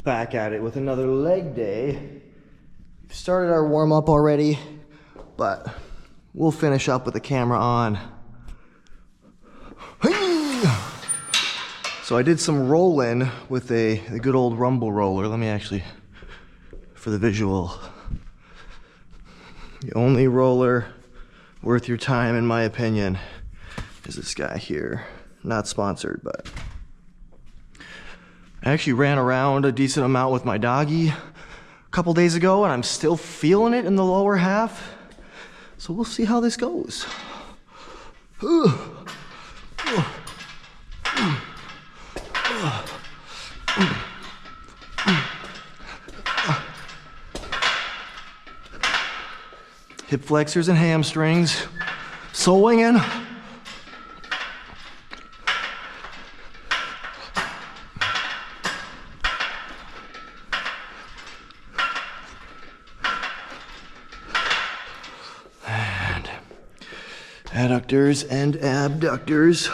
Back at it with another leg day. We've started our warm-up already, but we'll finish up with the camera on. So I did some rolling with a good old rumble roller. Let me actually, for the visual. The only roller worth your time, in my opinion, is this guy here. Not sponsored, but I actually ran around a decent amount with my doggy a couple days ago, and I'm still feeling it in the lower half. So we'll see how this goes. Hip flexors and hamstrings, swinging. And adductors and abductors.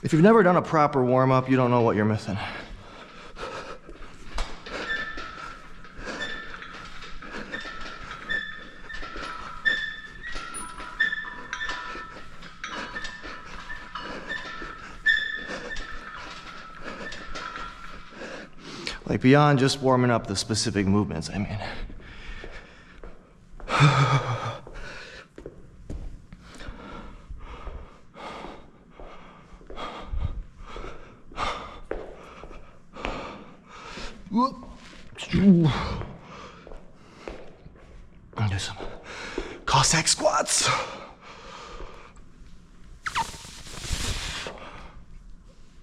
If you've never done a proper warm-up, you don't know what you're missing. Like beyond just warming up the specific movements, I mean. Do some Cossack squats.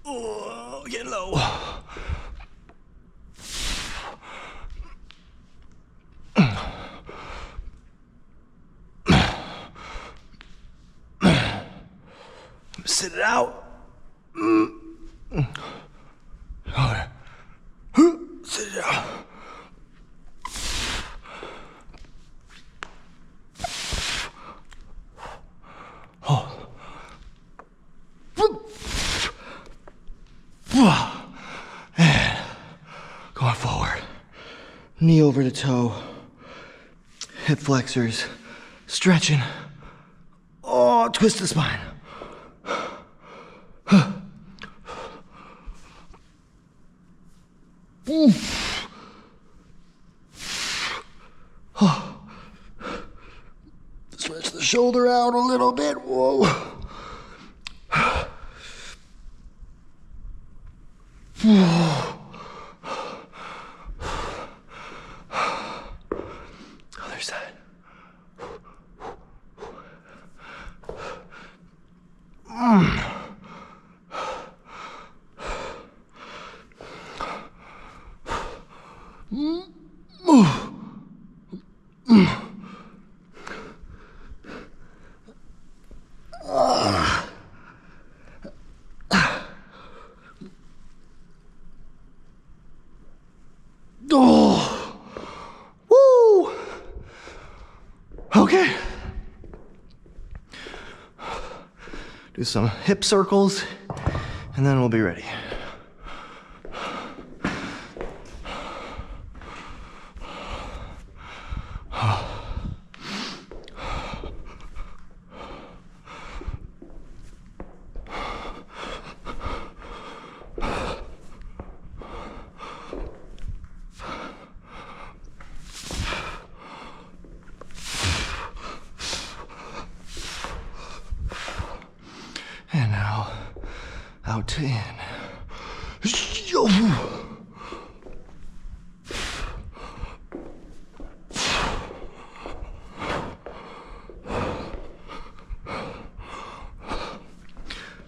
Oh, getting low. Sit it out. Sit it out. And going forward. Knee over the toe. Hip flexors. Stretching. Oh, twist the spine. Stretch the shoulder out a little bit. Whoa. Other side. Oh, woo! Okay. Do some hip circles, and then we'll be ready. And now, out to in.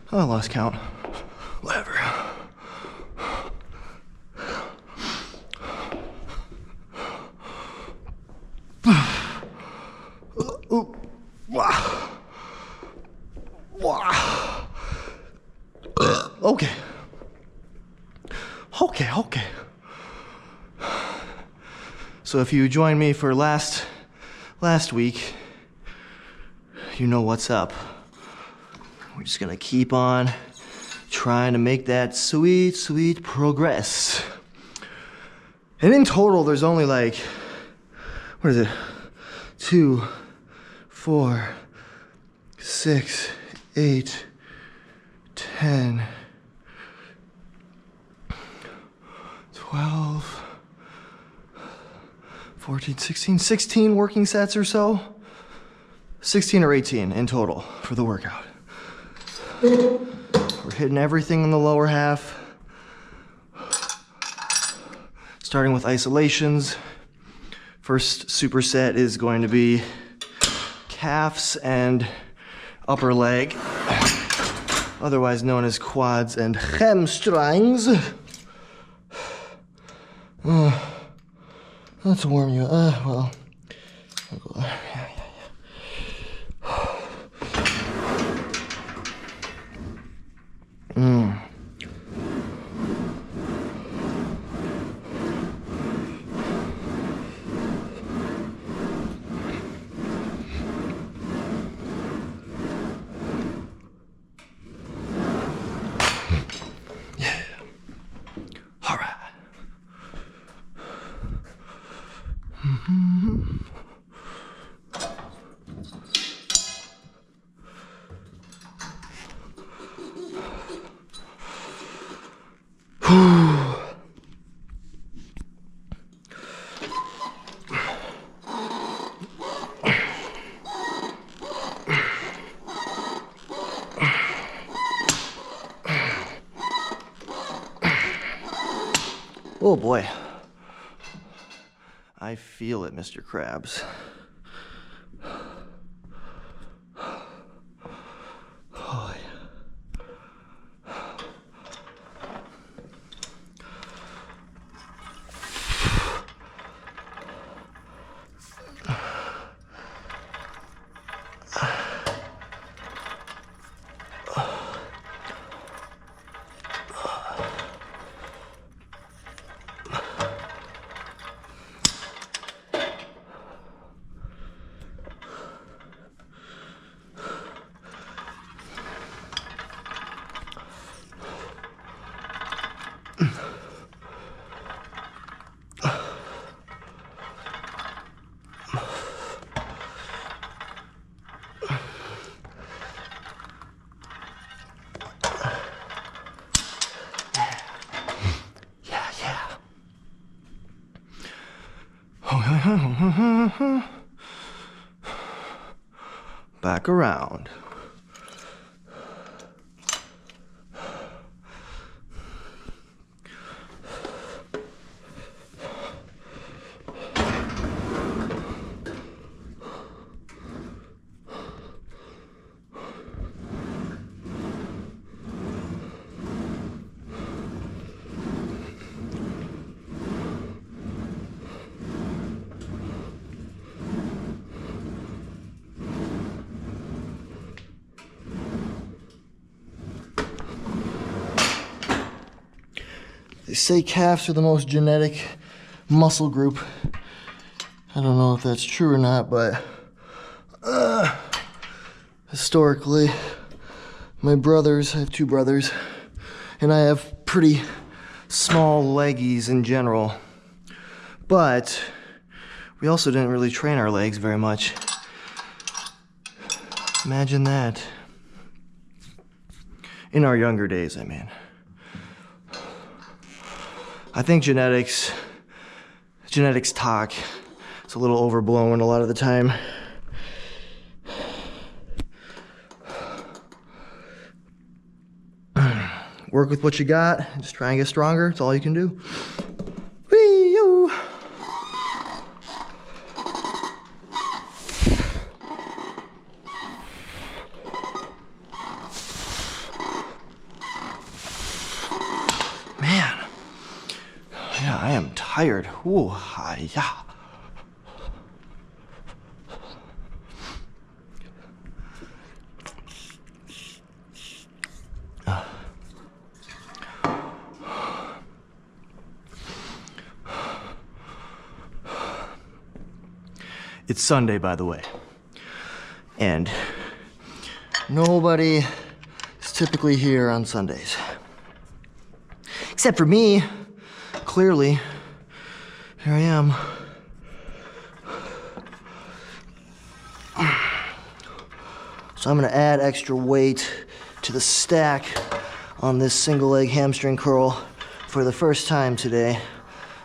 Oh, I lost count. Whatever. Okay. So if you join me for last last week, you know what's up. We're just gonna keep on trying to make that sweet, sweet progress. And in total, there's only like, what is it? 2, 4, 6, 8, 10, 12, 14, 16 working sets or so. 16 or 18 in total for the workout. We're hitting everything in the lower half. Starting with isolations. First superset is going to be calves and upper leg, otherwise known as quads and hamstrings. Let's warm you. Well, I'll go there. Yeah. Oh boy. I feel it, Mr. Krabs. Oh, yeah. Back around. They say calves are the most genetic muscle group. I don't know if that's true or not, but historically, my brothers, I have 2 brothers, and I have pretty small leggies in general. But we also didn't really train our legs very much. Imagine that. In our younger days, I mean. I think genetics talk is a little overblown a lot of the time. Work with what you got, just try and get stronger, it's all you can do. Whee-yoo! Man, yeah, I am tired. Ooh, yeah. It's Sunday, by the way. And nobody is typically here on Sundays. Except for me, clearly. Here I am. So I'm gonna add extra weight to the stack on this single leg hamstring curl for the first time today,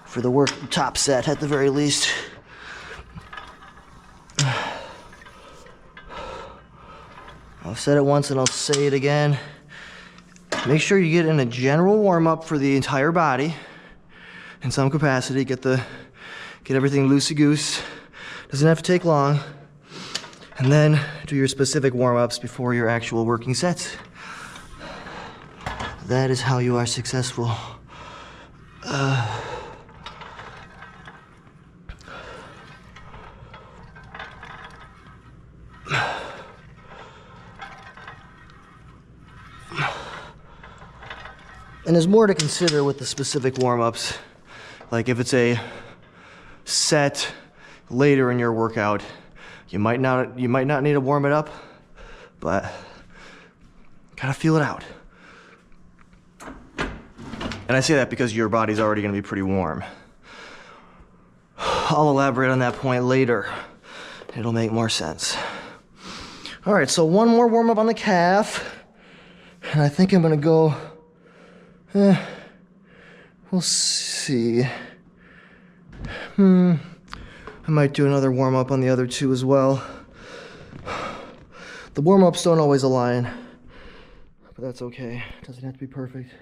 for the work top set at the very least. I've said it once and I'll say it again. Make sure you get in a general warm-up for the entire body in some capacity. Get everything loosey-goose. Doesn't have to take long. And then do your specific warm-ups before your actual working sets. That is how you are successful. And there's more to consider with the specific warm-ups. Like if it's a set later in your workout, you might not need to warm it up, but gotta feel it out. And I say that because your body's already gonna be pretty warm. I'll elaborate on that point later. It'll make more sense. All right, so one more warm-up on the calf. And I think I'm gonna go, we'll see. I might do another warm-up on the other two as well. The warm-ups don't always align, but that's okay. It doesn't have to be perfect.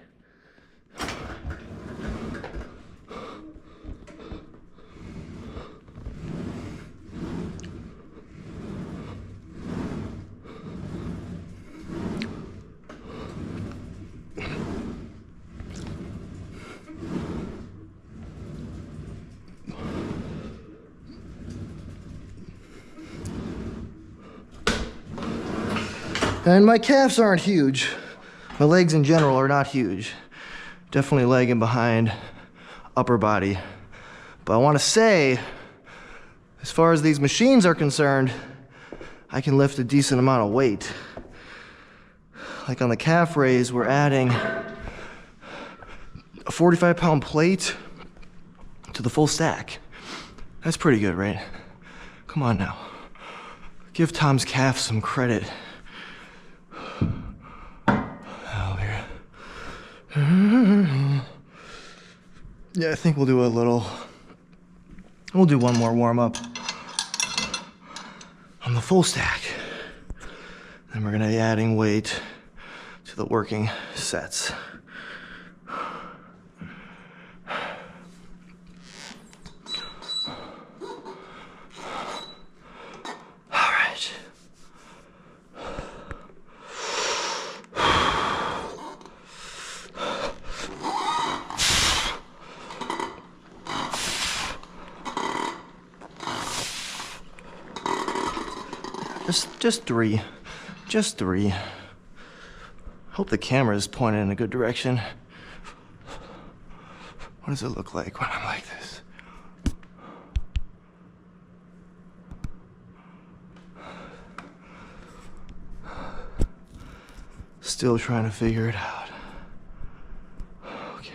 And my calves aren't huge. My legs in general are not huge. Definitely leg and behind, upper body. But I want to say, as far as these machines are concerned, I can lift a decent amount of weight. Like on the calf raise, we're adding a 45-pound plate to the full stack. That's pretty good, right? Come on now. Give Tom's calf some credit. Yeah, I think we'll do one more warm-up on the full stack. Then we're gonna be adding weight to the working sets. Just three. Just three. Hope the camera is pointed in a good direction. What does it look like when I'm like this? Still trying to figure it out. Okay.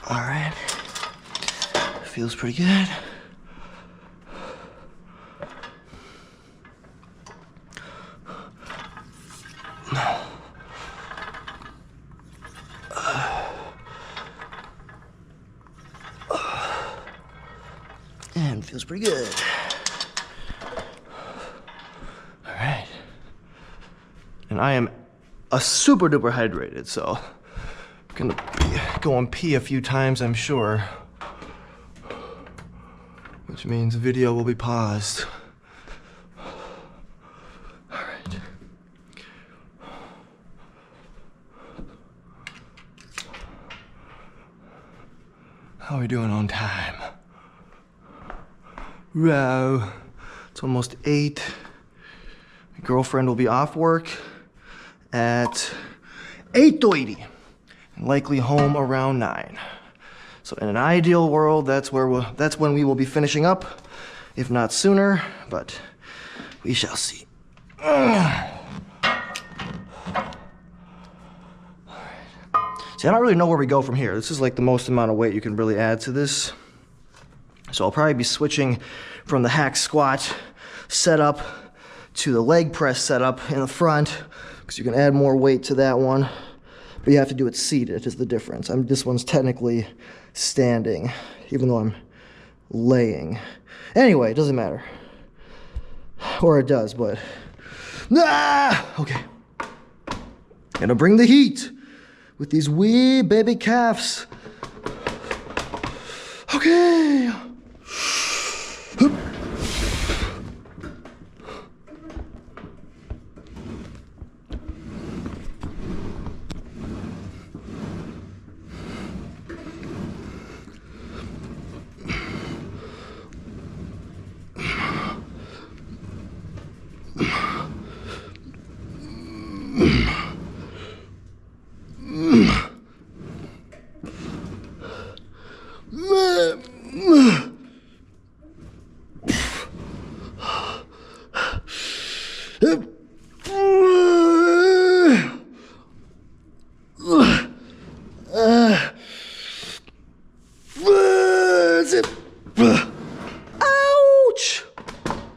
All right, feels pretty good. And feels pretty good. All right. And I am a super duper hydrated, so I'm gonna go and pee a few times, I'm sure. Which means the video will be paused. All right. How are we doing on time? Wow. It's almost 8. My girlfriend will be off work at 8:30 and likely home around 9. So in an ideal world, that's when we will be finishing up, if not sooner, but we shall see. See, I don't really know where we go from here. This is like the most amount of weight you can really add to this. So I'll probably be switching from the hack squat setup to the leg press setup in the front, because you can add more weight to that one, but you have to do it seated is the difference. This one's technically standing, even though I'm laying. Anyway, it doesn't matter. Or it does, but... Okay. Gonna bring the heat with these wee baby calves. Okay. Ouch!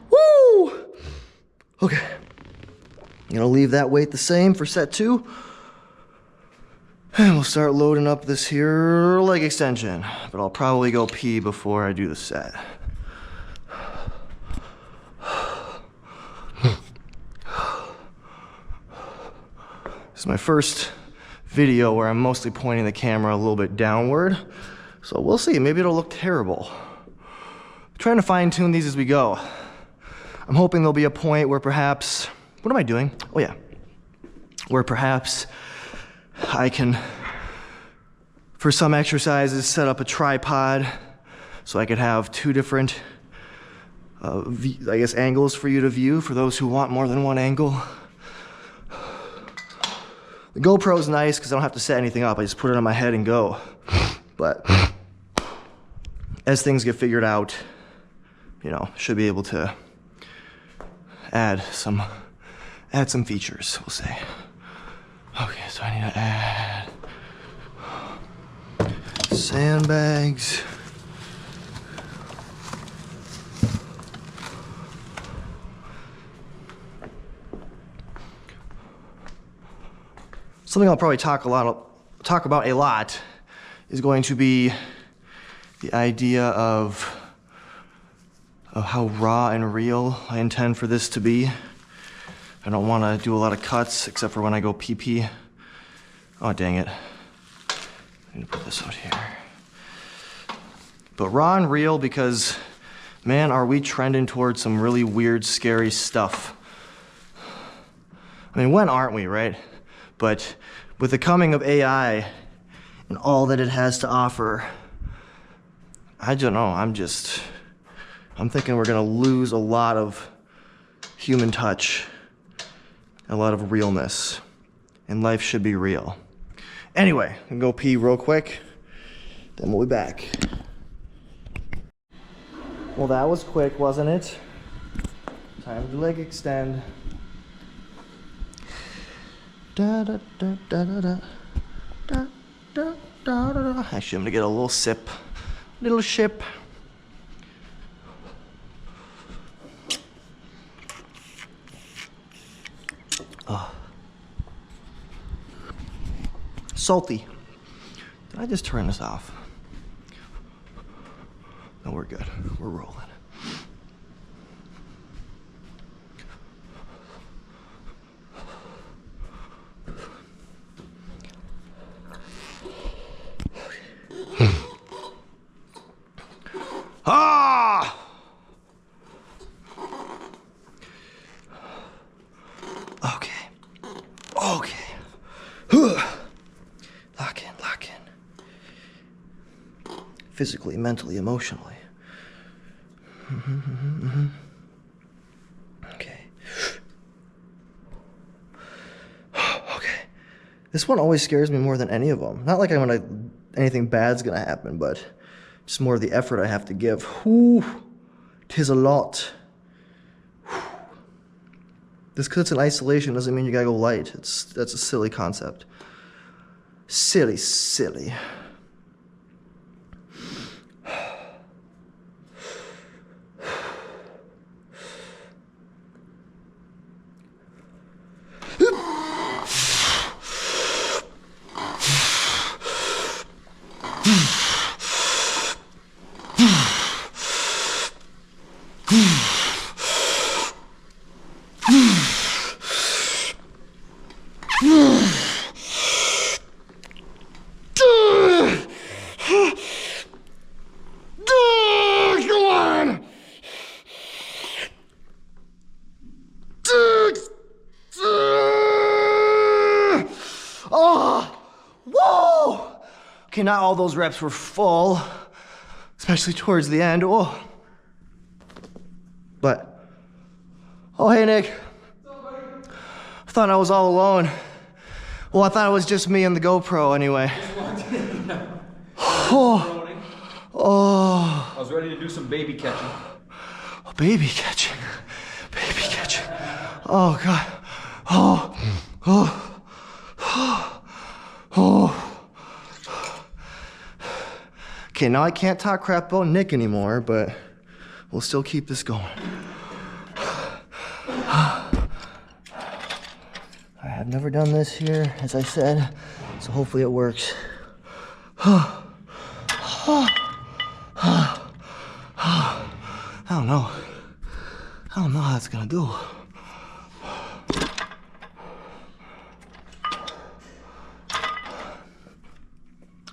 Woo! Okay. I'm gonna leave that weight the same for set 2. And we'll start loading up this here leg extension. But I'll probably go pee before I do the set. This is my first video where I'm mostly pointing the camera a little bit downward. So we'll see, maybe it'll look terrible. I'm trying to fine tune these as we go. I'm hoping there'll be a point where perhaps, what am I doing? Oh yeah. Where perhaps I can, for some exercises, set up a tripod so I could have 2 different, I guess, angles for you to view for those who want more than one angle. The GoPro's nice because I don't have to set anything up. I just put it on my head and go. But as things get figured out, you know, should be able to add some features, we'll say. Okay, so I need to add sandbags. Something I'll probably talk about a lot is going to be the idea of how raw and real I intend for this to be. I don't want to do a lot of cuts except for when I go pee-pee. Oh, dang it. I need to put this out here. But raw and real because, man, are we trending towards some really weird, scary stuff. I mean, when aren't we, right? But with the coming of AI and all that it has to offer, I don't know, I'm thinking we're gonna lose a lot of human touch, a lot of realness, and life should be real. Anyway, I'm gonna go pee real quick, then we'll be back. Well, that was quick, wasn't it? Time to leg extend. Da, da, da, da, da, da, da, da, da, da. Actually, I'm gonna get a little sip. Little ship. Oh. Salty. Did I just turn this off? No, we're good. We're rolling. Ah! Okay. Okay. Lock in, lock in. physically, mentally, emotionally. Okay. Okay. This one always scares me more than any of them. Not like anything bad's gonna happen, but just more of the effort I have to give. Whew. 'Tis a lot. Just because it's in isolation doesn't mean you gotta go light. That's a silly concept. Silly, silly. Oh, whoa! Okay, not all those reps were full, especially towards the end. Oh, but oh, hey Nick. I thought I was all alone. Well, I thought it was just me and the GoPro anyway. Oh, oh. I was ready to do some baby catching. Oh, baby catching, baby catching. Oh God. Oh, oh, oh, oh. Okay, now I can't talk crap about Nick anymore, but we'll still keep this going. I have never done this here, as I said, so hopefully it works. I don't know. I don't know how it's gonna do.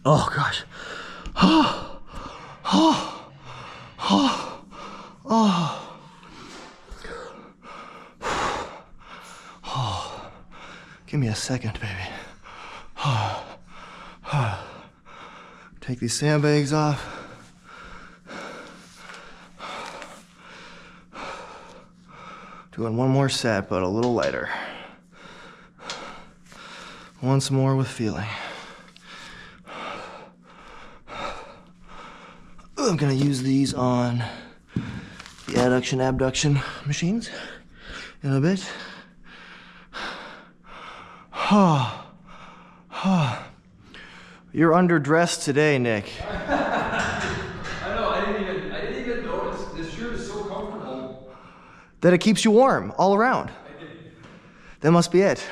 Oh gosh. Oh, oh, oh, oh. Oh. Give me a second, baby. Oh. Oh. Take these sandbags off. Doing one more set, but a little lighter. Once more with feeling. I'm gonna use these on the adduction abduction machines in a bit. You're underdressed today, Nick. I know, I didn't even notice. This shirt is so comfortable. That it keeps you warm all around. I did. That must be it.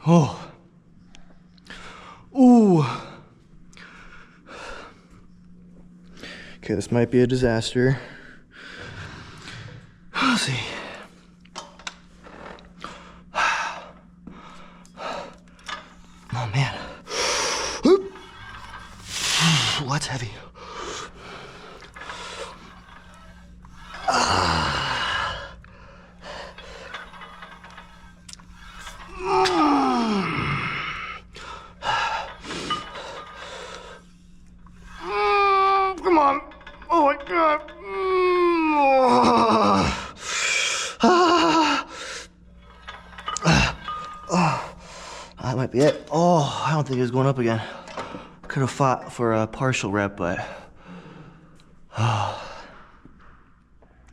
Oh. Ooh. Okay, this might be a disaster. Let's see. Oh man. Ooh, that's heavy. Come on. Oh my God. That might be it. Oh, I don't think it's going up again. Could have fought for a partial rep, but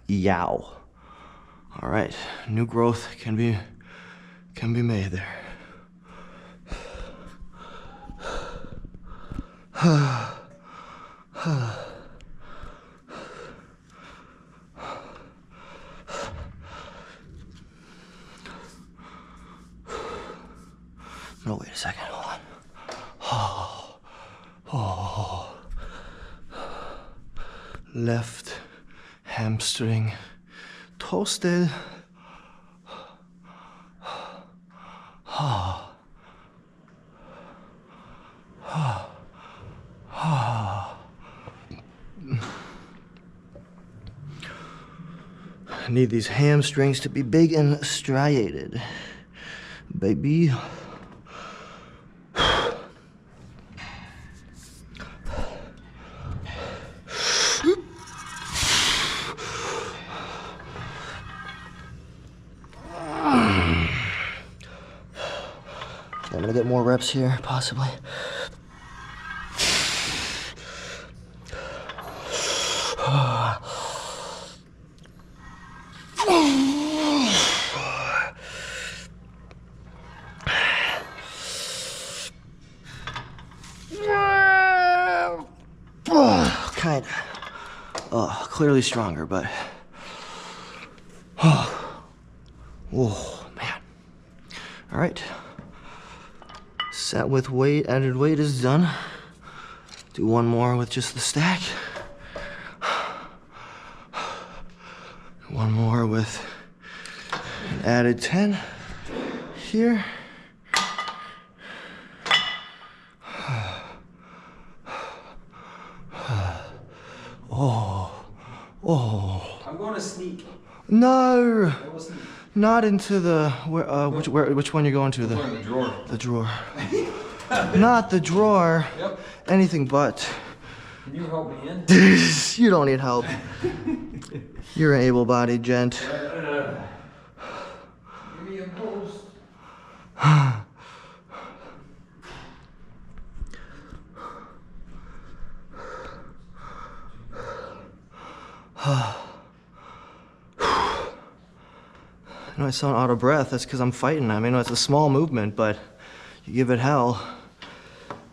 yow. All right, new growth can be made there. No, wait a second, hold on. Oh. Left hamstring toasted. I need these hamstrings to be big and striated, baby. I'm gonna get more reps here, possibly. Kind of. Clearly stronger, but. Oh, man. All right. Set with weight, added weight is done. Do one more with just the stack. One more with an added 10 here. Oh. I'm going to sneak. No. I will sneak. Not into the which one you're going to? The drawer. The drawer. Not the drawer. Yep. Anything but. Can you help me in? You don't need help. You're an able-bodied gent. Give me a post. I know I sound out of breath. That's because I'm fighting. I mean, it's a small movement, but you give it hell,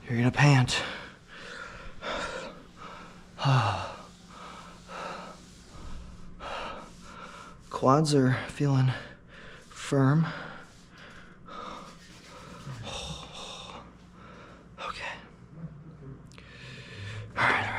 you're gonna pant. Quads are feeling firm. Okay. All right.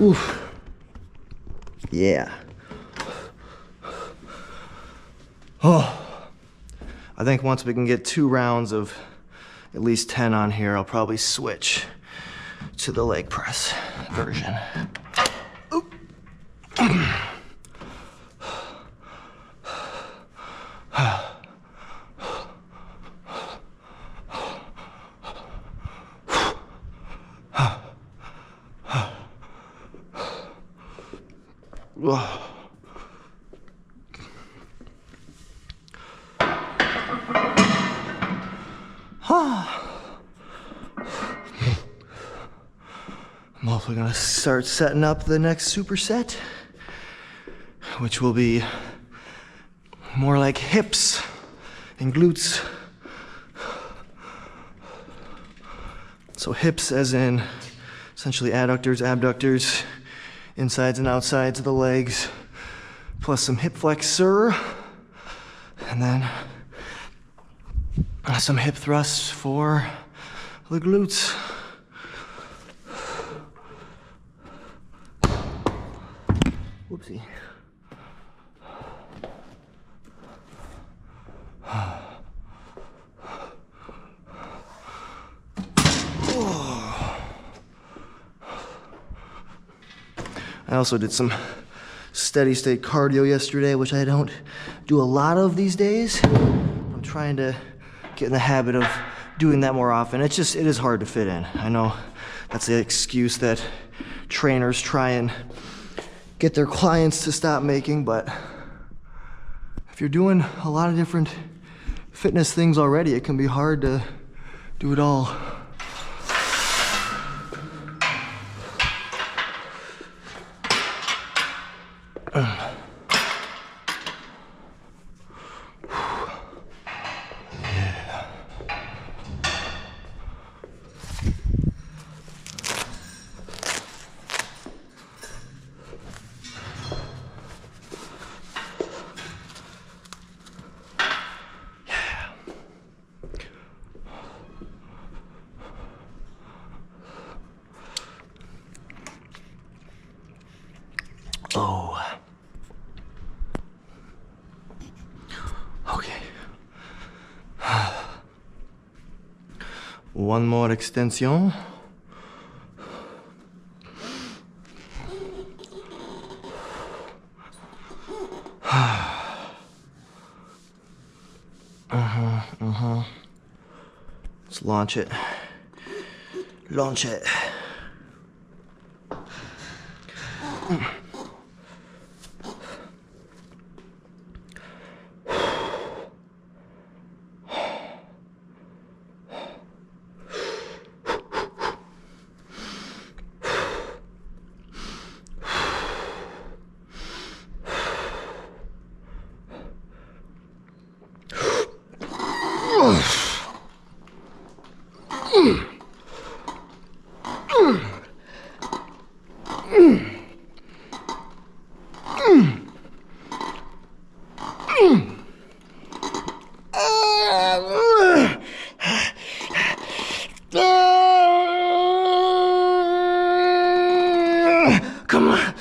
Oof. Yeah. Oh. I think once we can get 2 rounds of at least 10 on here, I'll probably switch to the leg press version. Oop. I'm also gonna start setting up the next superset, which will be more like hips and glutes. So hips as in essentially adductors, abductors, insides and outsides of the legs, plus some hip flexor, and then some hip thrusts for the glutes. Whoopsie. I also did some steady state cardio yesterday, which I don't do a lot of these days. I'm trying to get in the habit of doing that more often. It is hard to fit in. I know that's the excuse that trainers try and get their clients to stop making, but if you're doing a lot of different fitness things already, it can be hard to do it all. Oh. Okay. One more extension. Let's launch it. Launch it. Come on.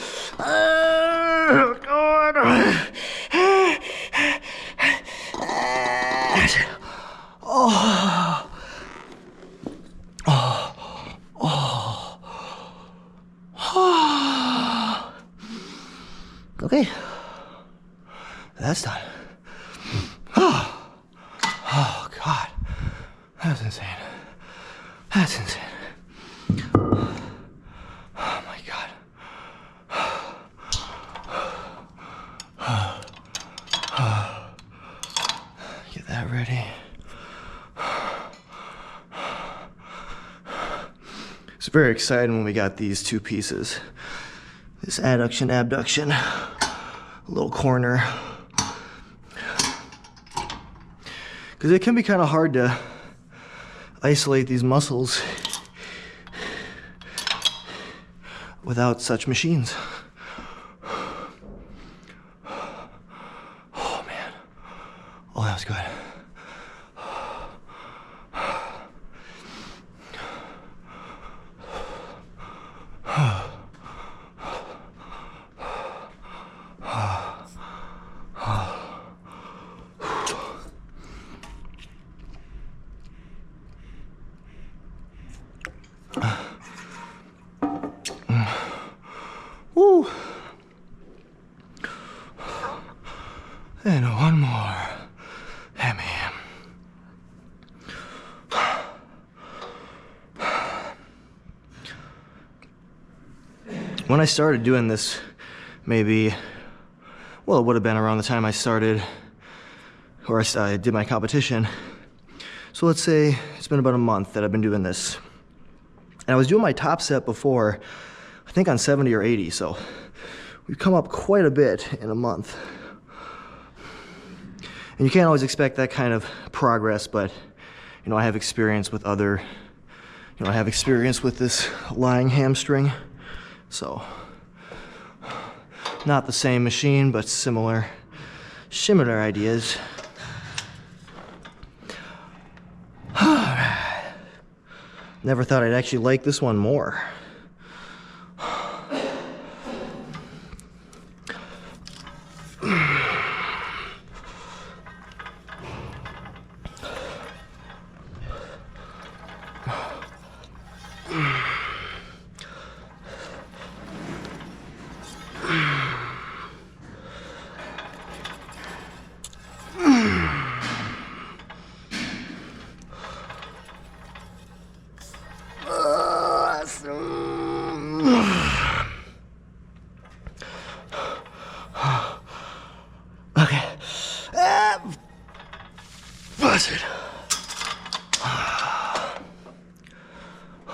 God. Oh. Okay. That's done. Oh, God. That's insane. That's insane. Oh, my God. Get that ready. It's very exciting when we got these two pieces. This adduction, abduction, little corner. Because it can be kind of hard to isolate these muscles without such machines. Oh man. Oh, that was good. Woo. And one more. Hey, man. When I started doing this, maybe, well, it would have been around the time I started, or I did my competition. So let's say it's been about a month that I've been doing this. And I was doing my top set before, I think on 70 or 80, so we've come up quite a bit in a month. And you can't always expect that kind of progress, but you know, I have experience with other, you know, I have experience with this lying hamstring. So not the same machine, but similar ideas. Never thought I'd actually like this one more.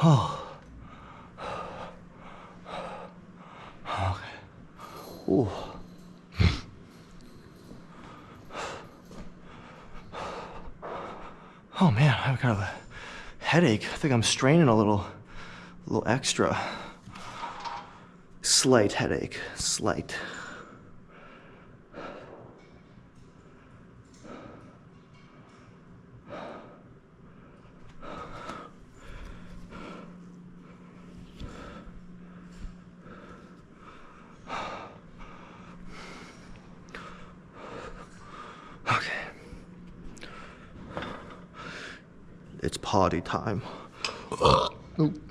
Oh. Okay. Ooh. Oh man, I've got a headache. I think I'm straining a little extra. Slight headache, slight. Okay. It's party time. Oop.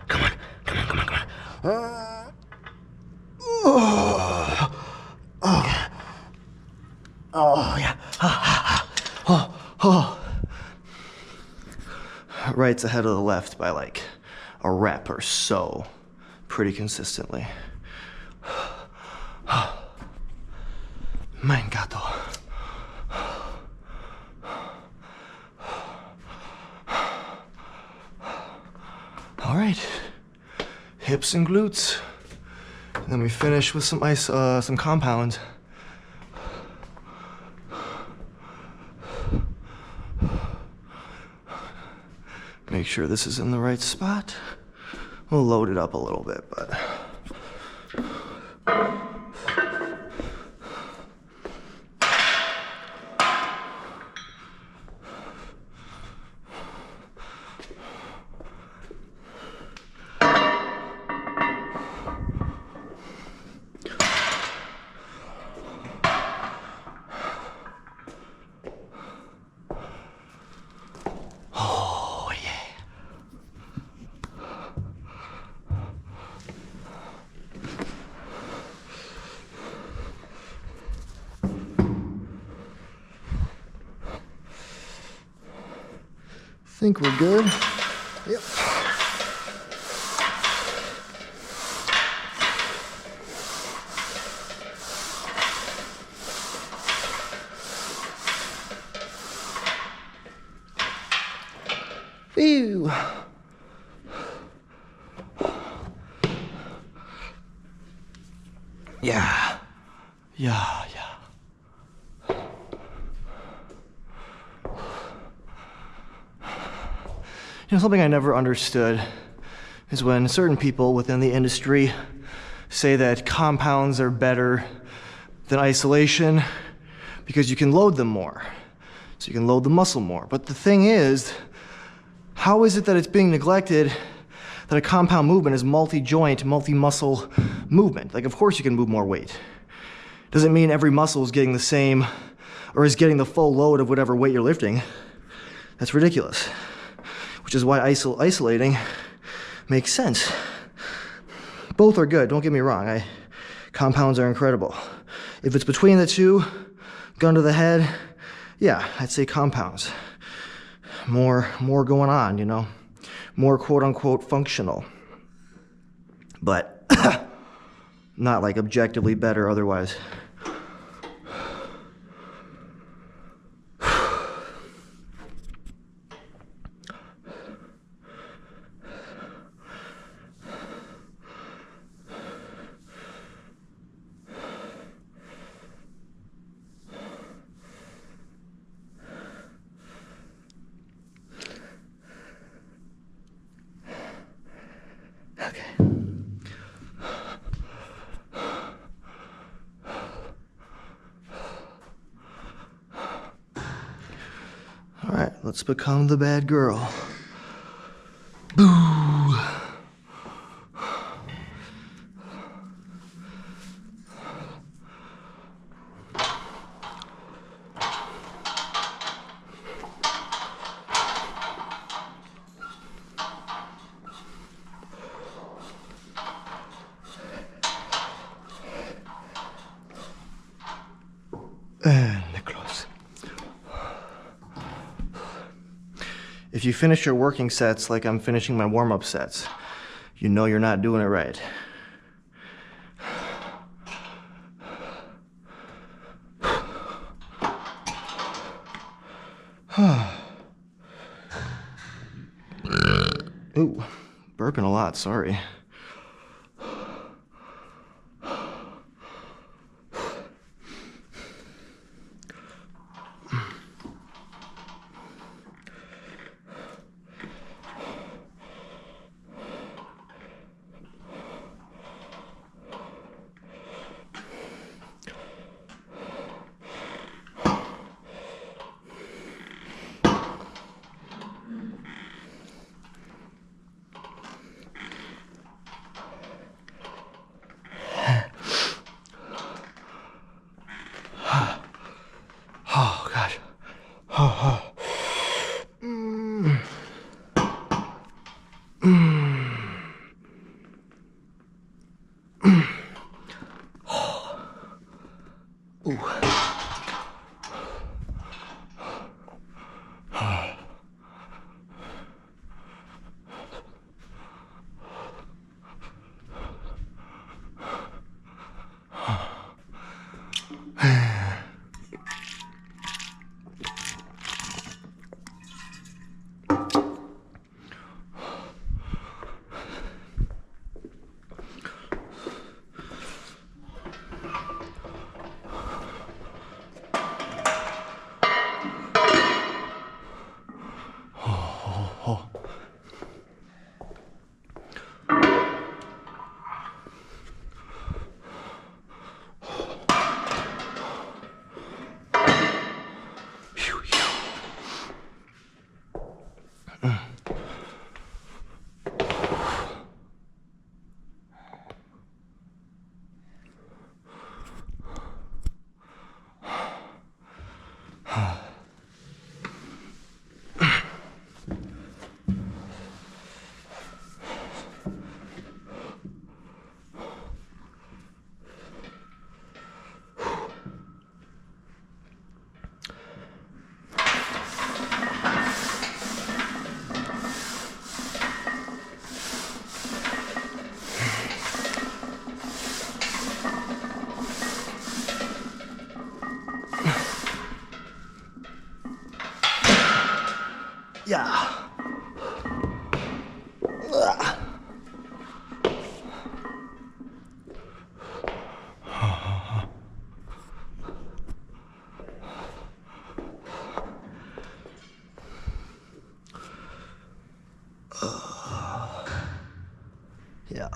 Come on. Oh, yeah. Oh. Right's ahead of the left by like a rep or so, pretty consistently. Mein gato. All right, hips and glutes. And then we finish with some compound. Make sure this is in the right spot. We'll load it up a little bit, but. Think we're good. Yep. Ew. Yeah. You know, something I never understood is when certain people within the industry say that compounds are better than isolation because you can load them more. So you can load the muscle more. But the thing is, how is it that it's being neglected that a compound movement is multi-joint, multi-muscle movement? Like, of course you can move more weight. Doesn't mean every muscle is getting the same or is getting the full load of whatever weight you're lifting. That's ridiculous. Which is why isolating makes sense. Both are good, don't get me wrong. Compounds are incredible. If it's between the two, gun to the head, yeah, I'd say compounds. More going on, you know? More quote-unquote functional. But not like objectively better otherwise. All right, let's become the bad girl. Boom. If you finish your working sets like I'm finishing my warm-up sets, you know you're not doing it right. Ooh, burping a lot, sorry. Oh, gosh. Oh, oh. Ooh. Yeah. Ugh. Yeah.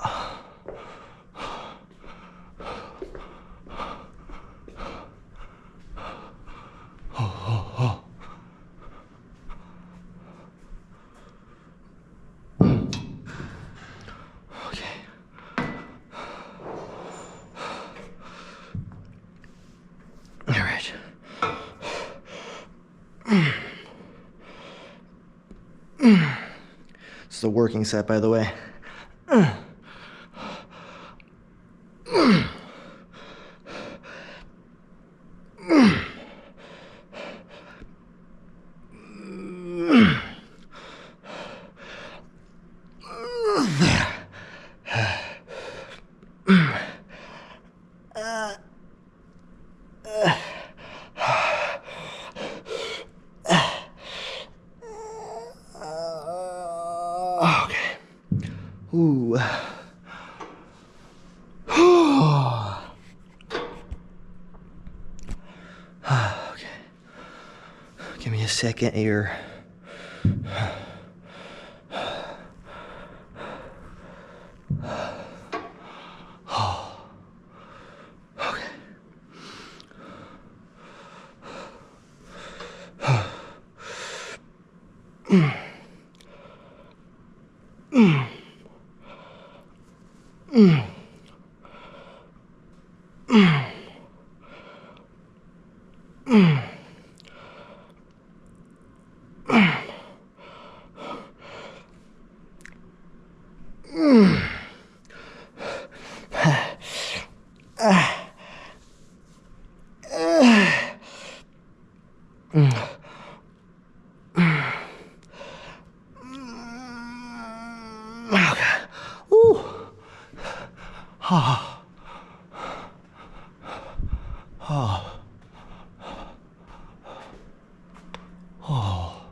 Okay. All right. This is a working set, by the way. Okay. Ooh. Okay. Give me a second here. Oh. Oh. Oh.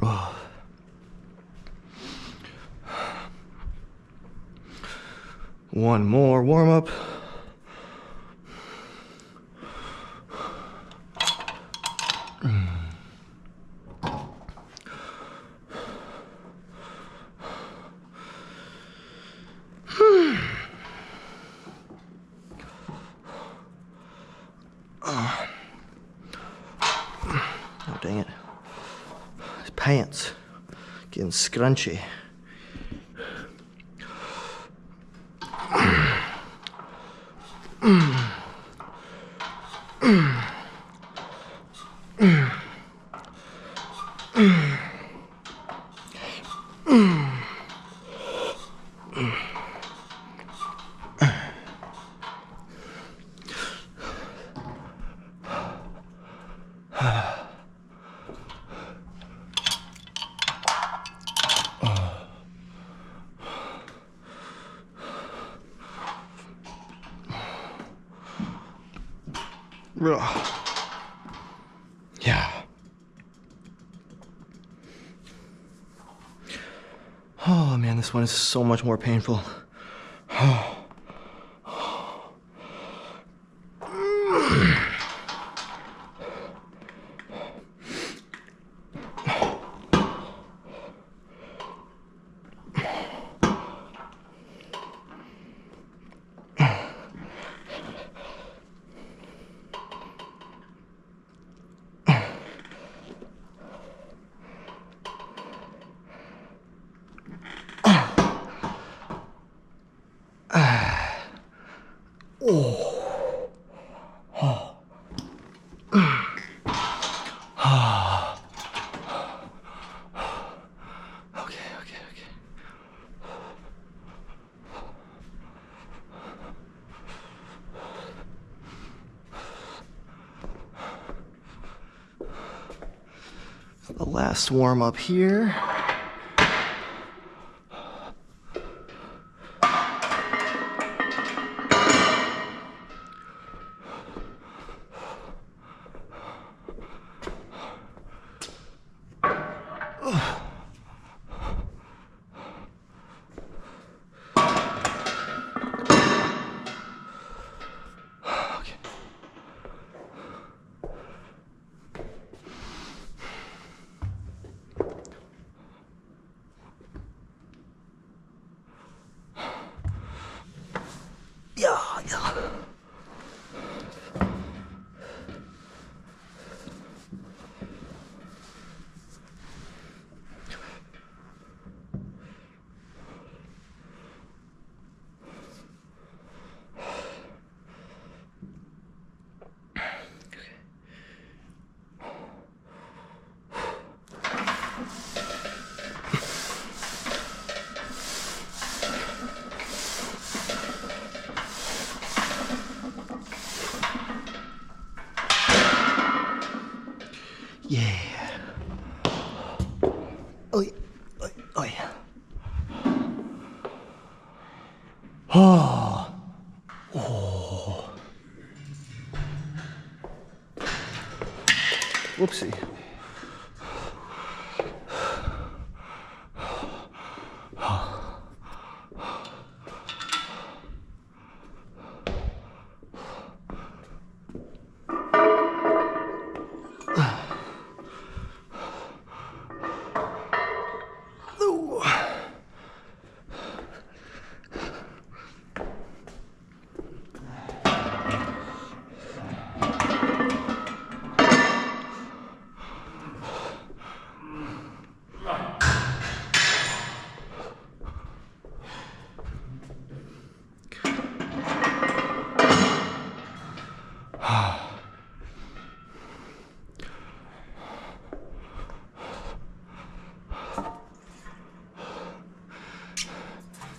Oh. One more warm up. Oh, dang it. His pants getting scrunchy. Yeah. Oh man, this one is so much more painful. Okay. The last warm up here. Yeah. Yeah. Oh yeah. Oh yeah. Oh. Oh. Whoopsie. Ooh.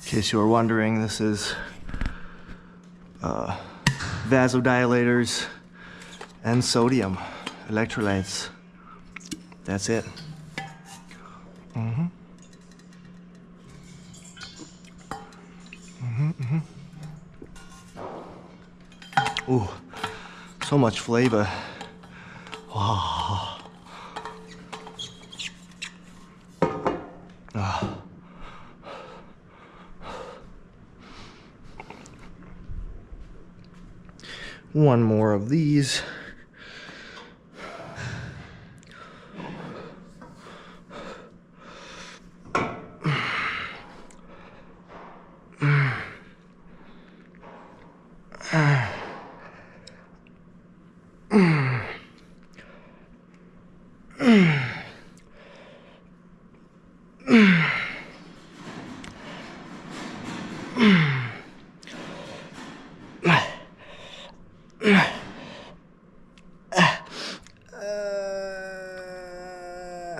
In case you were wondering, this is vasodilators and sodium electrolytes. That's it. Ooh, so much flavor. Wow. One more of these.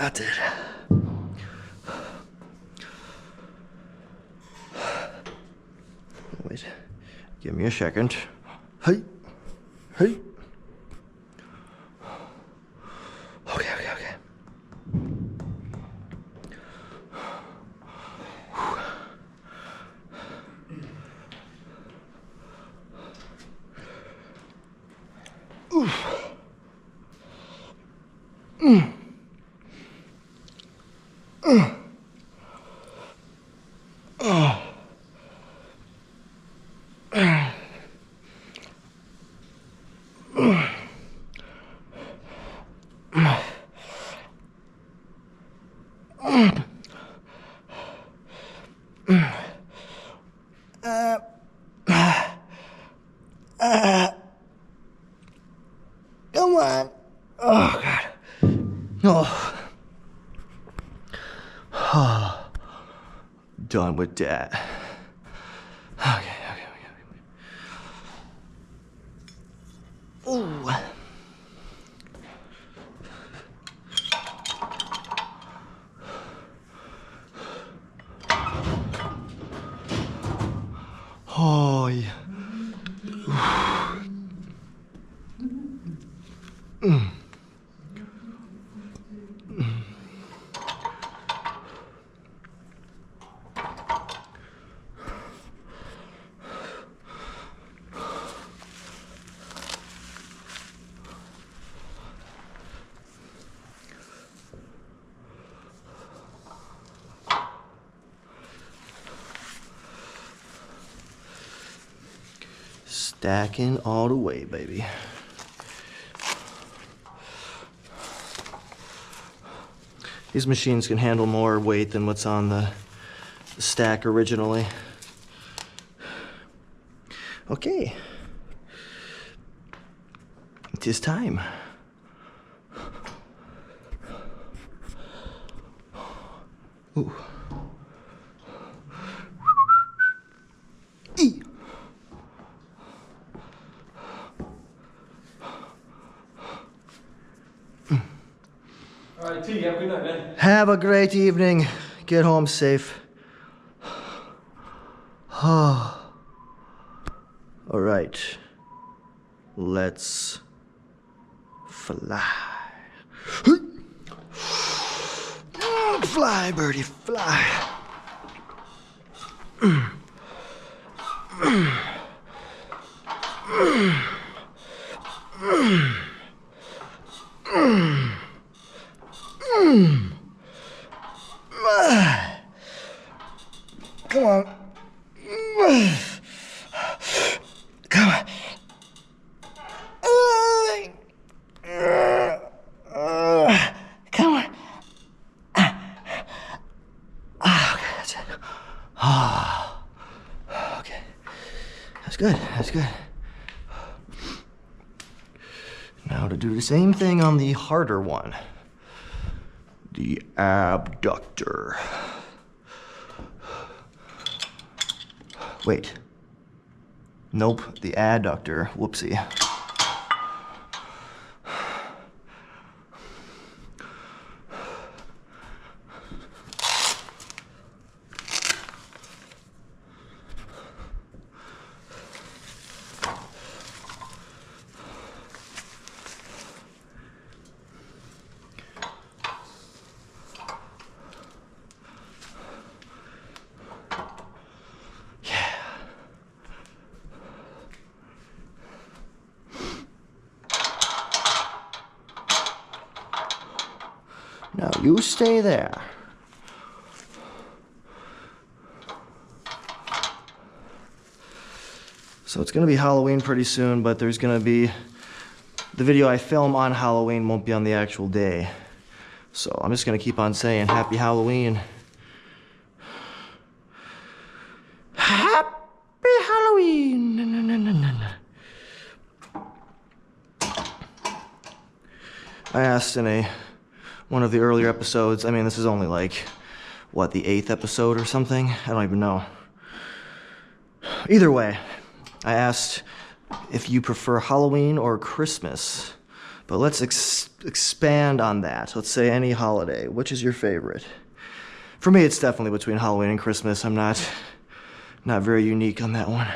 That's it. Wait, give me a second. Hey, hey. Okay. Come on. Oh, God. Oh. Done with that. Okay. Ooh. Oh, yeah. Stacking all the way, baby. These machines can handle more weight than what's on the stack originally. Okay. It is time. Ooh. E. All right, T, have a good night, man. Have a great evening. Get home safe. All right. Let's fly. Fly, birdie, fly. Come on. Come on. Come on. Okay, that's it. Okay. That's good. Now to do the same thing on the harder one. The abductor. Wait. Nope, the adductor. Whoopsie. Now you stay there. So it's gonna be Halloween pretty soon, but there's gonna be, the video I film on Halloween won't be on the actual day. So I'm just gonna keep on saying Happy Halloween. Happy Halloween. I asked in one of the earlier episodes, I mean, this is only like, what, the 8th episode or something? I don't even know. Either way, I asked if you prefer Halloween or Christmas. But let's expand on that. Let's say any holiday. Which is your favorite? For me, it's definitely between Halloween and Christmas. I'm not very unique on that one.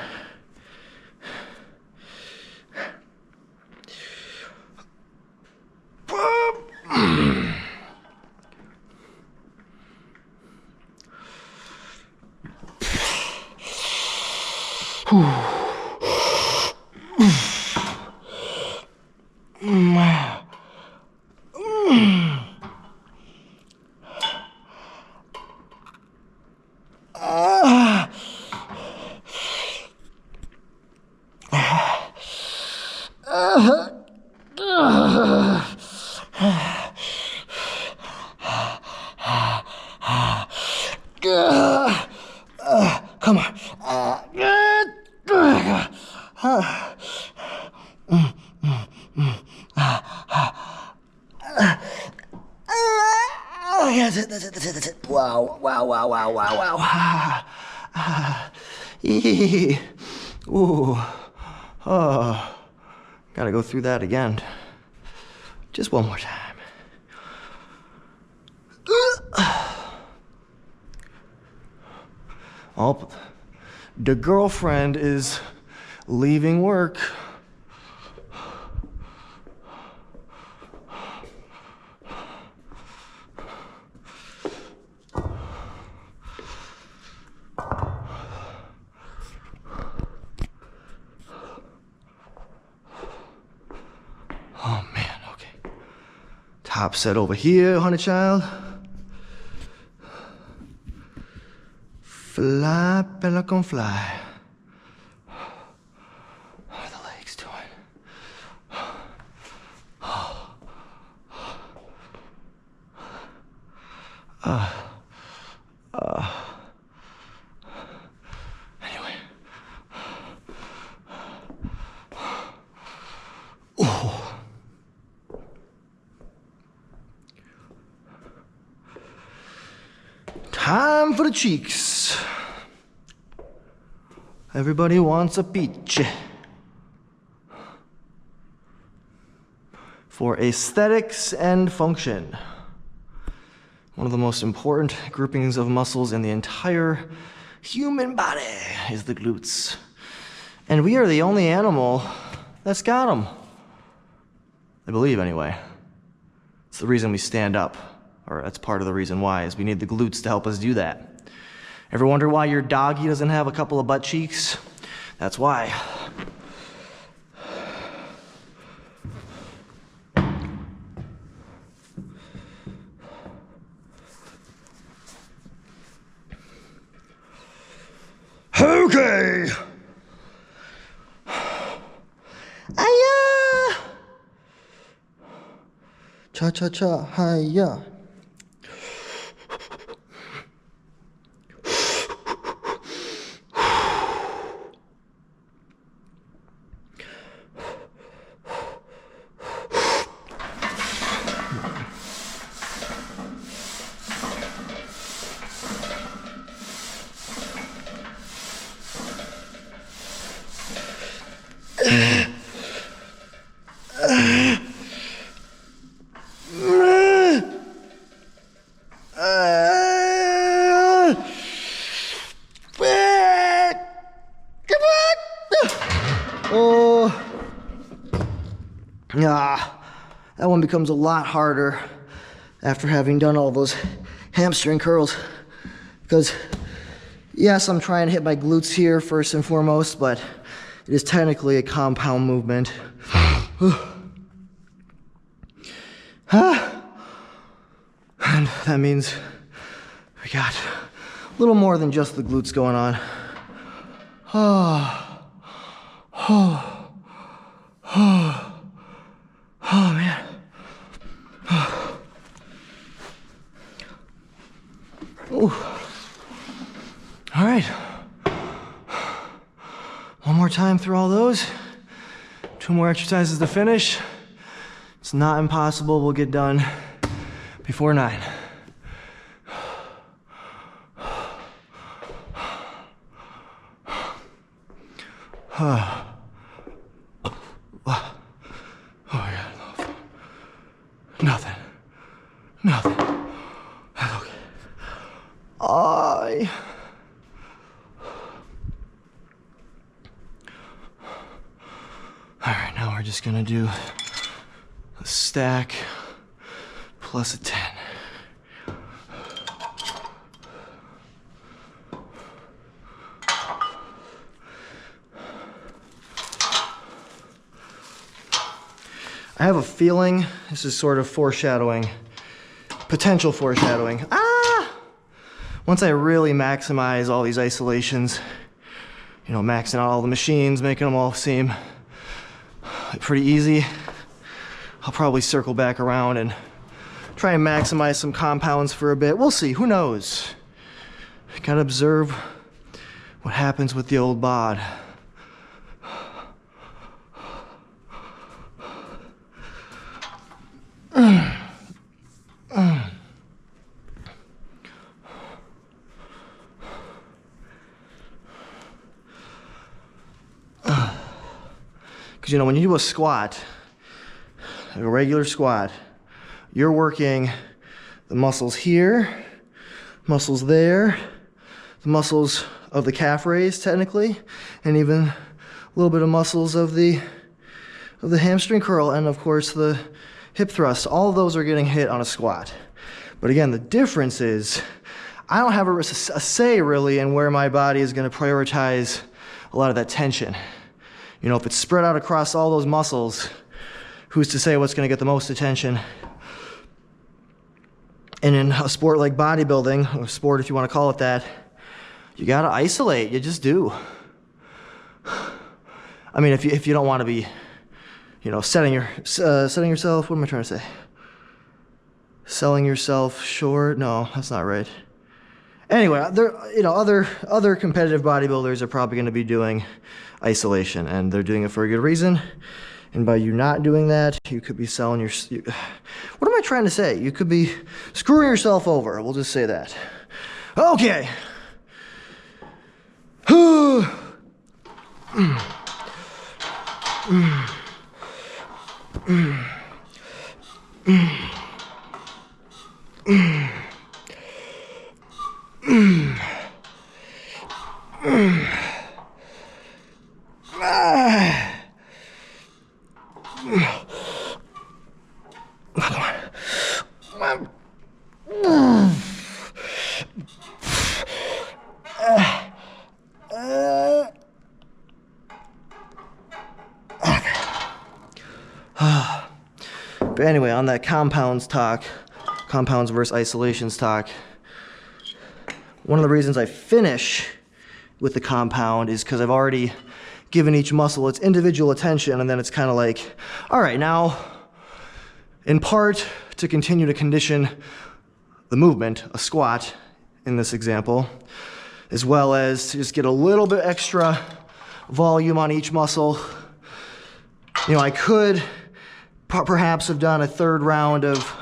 Come on. That's it, that's it, that's it, that's it. Wow, wow, wow, wow, wow, wow. Ooh. Oh. Gotta go through that again. Just one more time. Oh, the girlfriend is leaving work. Oh man, okay. Top set over here, honey child. Fly, pelican, fly. How are the legs doing? Anyway. Oh. Time for the cheeks. Everybody wants a peach. For aesthetics and function. One of the most important groupings of muscles in the entire human body is the glutes. And we are the only animal that's got them. I believe, anyway. It's the reason we stand up, or that's part of the reason why, is we need the glutes to help us do that. Ever wonder why your doggy doesn't have a couple of butt cheeks? That's why. Okay. Aya. Cha cha cha, hiya. That one becomes a lot harder after having done all those hamstring curls. Because, yes, I'm trying to hit my glutes here first and foremost, but it is technically a compound movement. that means we got a little more than just the glutes going on. Oh man. Ooh. All right. One more time through all those. 2 more exercises to finish. It's not impossible. We'll get done before 9. Oh yeah. Nothing. That's okay. Alright, now we're just gonna do a stack plus a 10. I have a feeling this is sort of foreshadowing, potential foreshadowing. Once I really maximize all these isolations, you know, maxing out all the machines, making them all seem pretty easy, I'll probably circle back around and try and maximize some compounds for a bit. We'll see, who knows? Gotta observe what happens with the old bod. Because, you know, when you do a squat, a regular squat, you're working the muscles here, muscles there, the muscles of the calf raise technically, and even a little bit of muscles of the hamstring curl, and of course the hip thrust. All of those are getting hit on a squat. But again, the difference is I don't have a say really in where my body is going to prioritize a lot of that tension. You know, if it's spread out across all those muscles, who's to say what's going to get the most attention? And in a sport like bodybuilding, or sport if you want to call it that, you got to isolate. You just do. I mean, if you don't want to be, you know, setting yourself, what am I trying to say? Selling yourself short? No, that's not right. Anyway, you know, other competitive bodybuilders are probably going to be doing isolation, and they're doing it for a good reason. And by you not doing that, you could be selling what am I trying to say? You could be screwing yourself over. We'll just say that. Okay. But anyway, on that compounds versus isolations talk, one of the reasons I finish with the compound is because I've already given each muscle its individual attention, and then it's kind of like, all right, now, in part to continue to condition the movement, a squat in this example, as well as to just get a little bit extra volume on each muscle. You know, I could perhaps have done a third round of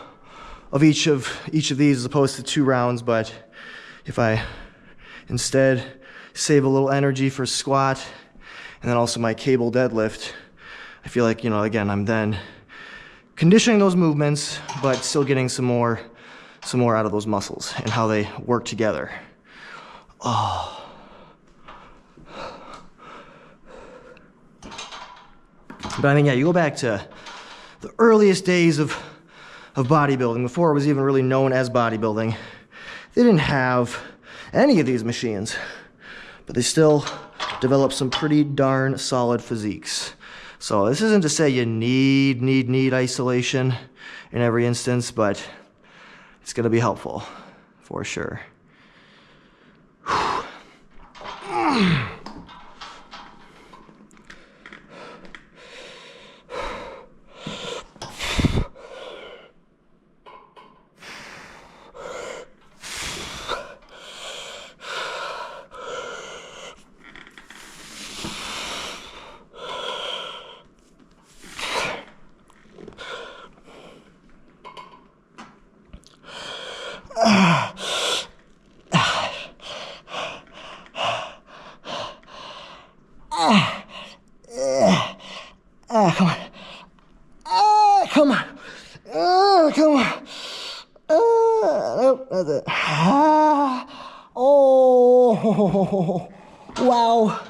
each of these as opposed to 2 rounds, but if I instead save a little energy for squat and then also my cable deadlift, I feel like, you know, again, I'm then conditioning those movements, but still getting some more out of those muscles and how they work together. Oh. But I mean, yeah, you go back to the earliest days of bodybuilding, before it was even really known as bodybuilding. They didn't have any of these machines, but they still developed some pretty darn solid physiques. So this isn't to say you need isolation in every instance, but It's gonna be helpful, for sure. Come on. Come on. Come on. Nope, that's it. Oh, wow.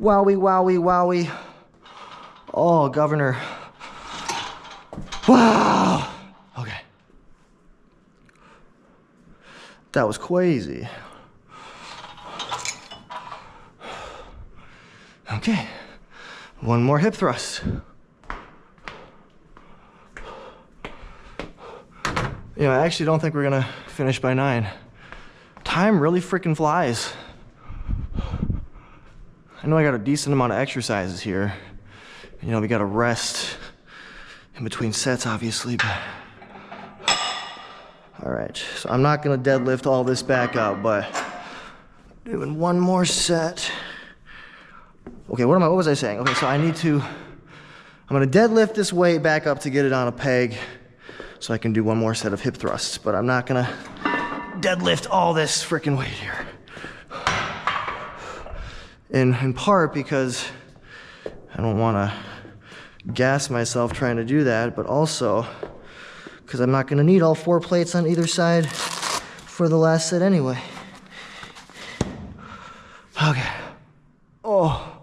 Wowie, wowie, wowie. Oh, Governor. Wow. Okay. That was crazy. Okay. One more hip thrust. You know, I actually don't think we're gonna finish by 9. Time really freaking flies. I know I got a decent amount of exercises here. You know, we gotta rest in between sets, obviously, but... All right, so I'm not gonna deadlift all this back up, but doing one more set. Okay, what was I saying? Okay, so I'm gonna deadlift this weight back up to get it on a peg so I can do one more set of hip thrusts, but I'm not gonna deadlift all this freaking weight here. In part because I don't wanna gas myself trying to do that, but also because I'm not gonna need all 4 plates on either side for the last set anyway. Okay. Oh.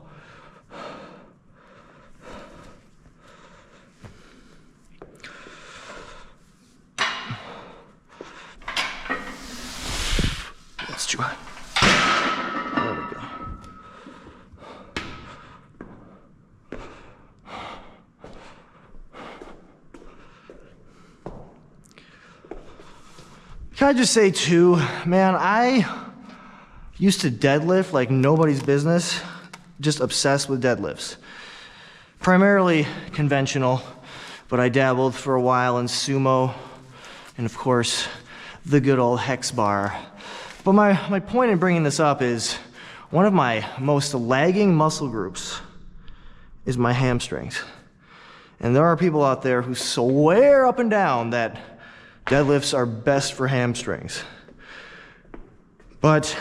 That's too hot. There we go. Can I just say too, man, I used to deadlift like nobody's business, just obsessed with deadlifts. Primarily conventional, but I dabbled for a while in sumo, and of course, the good old hex bar. But my point in bringing this up is one of my most lagging muscle groups is my hamstrings. And there are people out there who swear up and down that deadlifts are best for hamstrings. But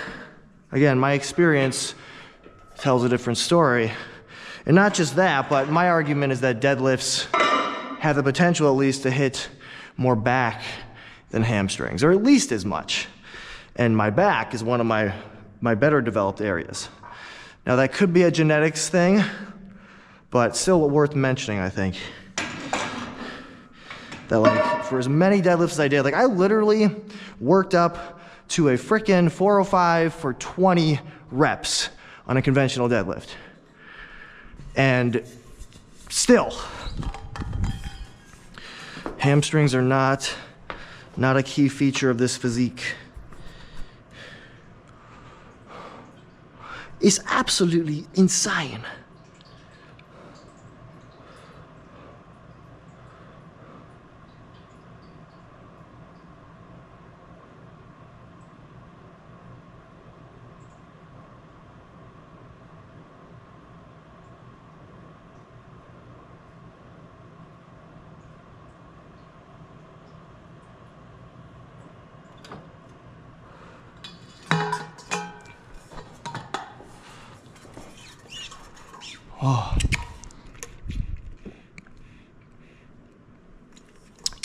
again, my experience tells a different story. And not just that, but my argument is that deadlifts have the potential at least to hit more back than hamstrings, or at least as much. And my back is one of my better developed areas. Now that could be a genetics thing, but still worth mentioning, I think. That like, for as many deadlifts as I did, like I literally worked up to a frickin' 405 for 20 reps on a conventional deadlift. And still, hamstrings are not a key feature of this physique. It's absolutely insane. Oh.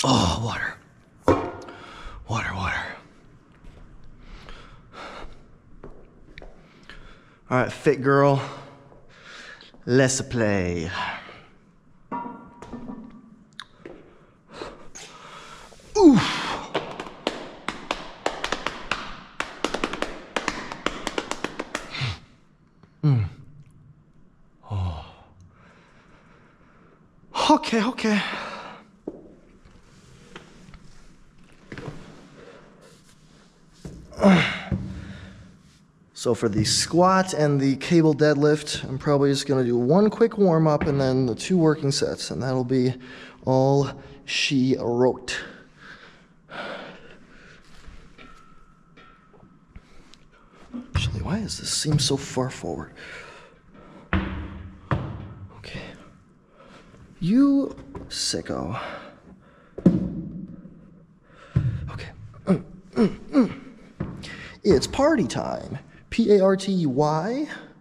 Oh, water. Water, water. All right, fit girl. Let's play. Oof. Okay. So for the squat and the cable deadlift, I'm probably just gonna do one quick warm up and then the 2 working sets, and that'll be all she wrote. Actually, why does this seem so far forward? Okay. You sicko. Okay. It's party time. Party,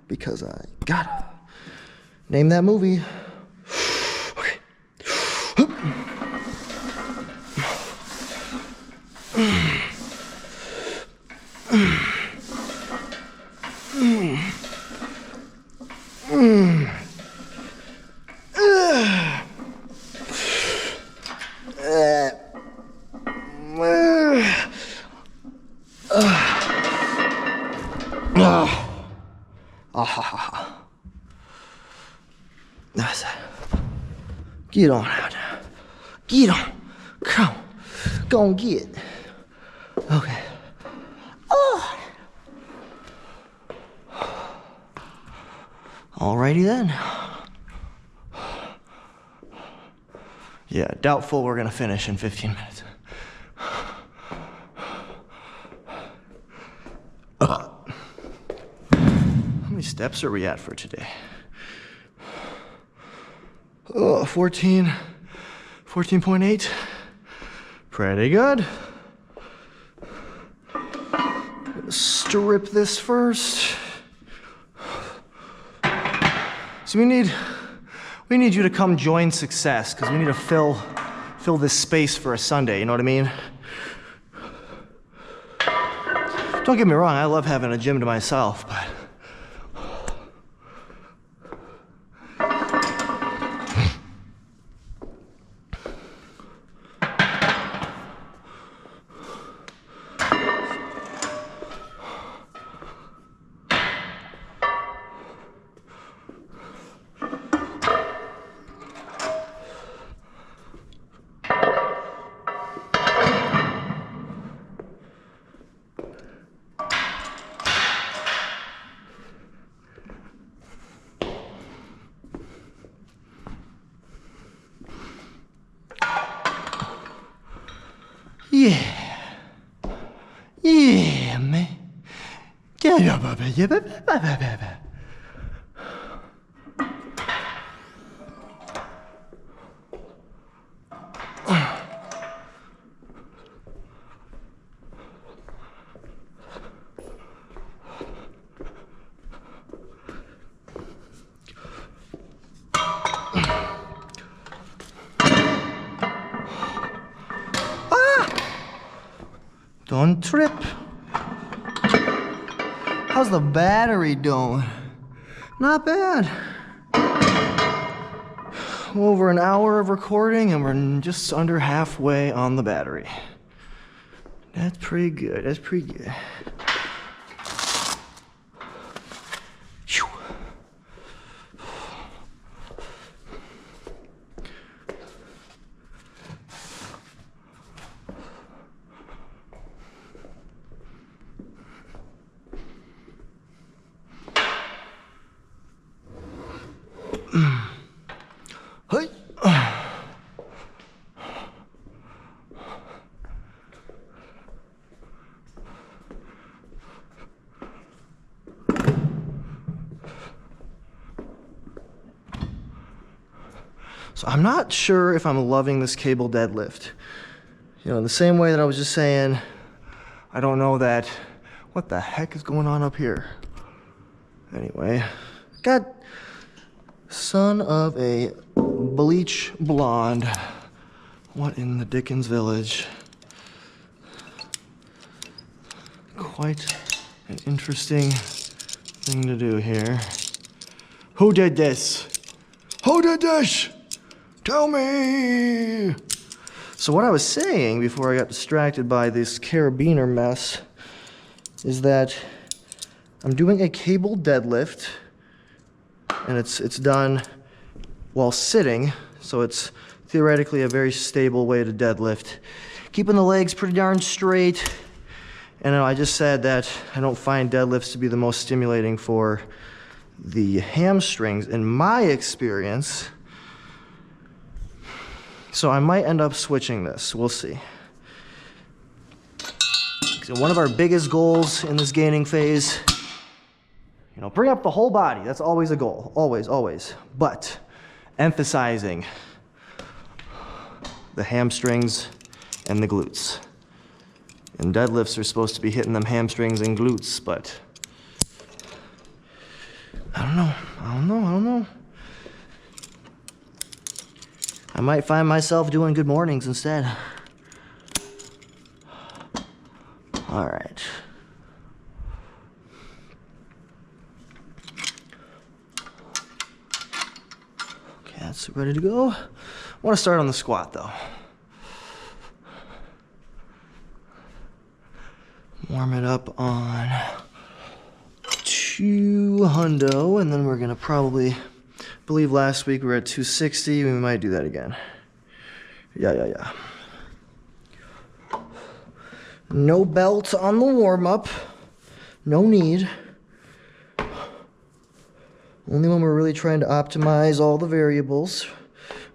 because I gotta. Name that movie. Okay. That's it. Get on out now. Get on. Come. Go and get. Okay. Oh. Alrighty then. Yeah, doubtful we're gonna finish in 15 minutes. How many steps are we at for today? 14.8. Pretty good. Strip this first. So we need you to come join Success, because we need to fill this space for a Sunday, you know what I mean? Don't get me wrong, I love having a gym to myself, but yeah, man. Get up, Don't trip. How's the battery doing? Not bad. Over an hour of recording and we're just under halfway on the battery. That's pretty good. That's pretty good. Phew. Hey. So I'm not sure if I'm loving this cable deadlift. You know, in the same way that I was just saying, I don't know that, what the heck is going on up here? Anyway, got son of a bleach blonde. What in the Dickens village? Quite an interesting thing to do here. Who did this? Who did this? Tell me! So what I was saying before I got distracted by this carabiner mess is that I'm doing a cable deadlift, and it's done while sitting, so it's theoretically a very stable way to deadlift. Keeping the legs pretty darn straight, And I just said that I don't find deadlifts to be the most stimulating for the hamstrings in my experience. So I might end up switching this. We'll see. So one of our biggest goals in this gaining phase, you know, bring up the whole body. That's always a goal. Always, always. But emphasizing the hamstrings and the glutes. And deadlifts are supposed to be hitting them hamstrings and glutes, but I don't know. I might find myself doing good mornings instead. All right. Okay, that's ready to go. I want to start on the squat though. Warm it up on 200, and then we're gonna probably, I believe last week we were at 260, we might do that again. Yeah. No belt on the warm-up, no need. Only when we're really trying to optimize all the variables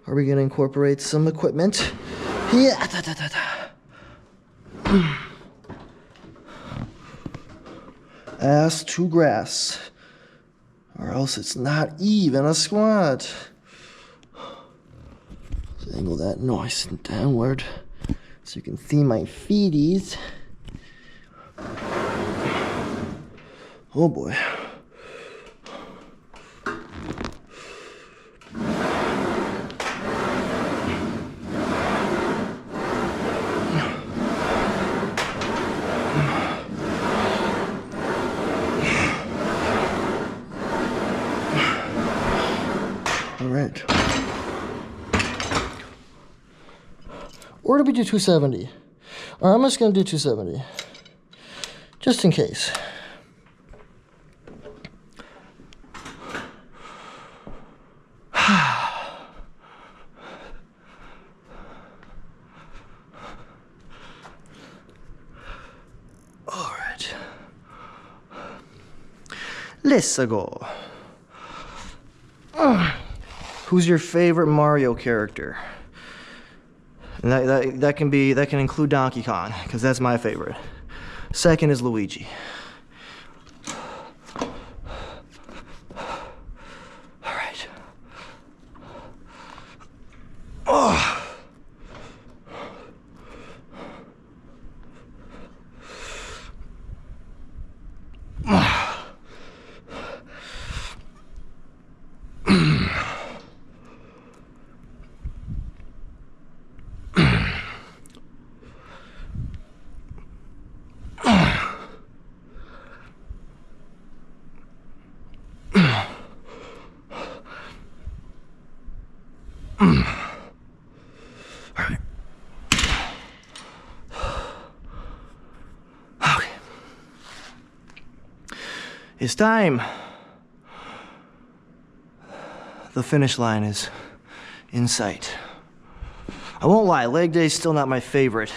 are we gonna incorporate some equipment. Yeah. Ass to grass, or else it's not even a squat. So angle that nice and downward so you can see my feeties. Oh boy. All right. Or do we do 270? All right, I'm just gonna do 270. Just in case. All right. Let's go. Who's your favorite Mario character? And that can include Donkey Kong, because that's my favorite. Second is Luigi. All right. Oh. Okay. It's time. The finish line is in sight. I won't lie, leg day is still not my favorite.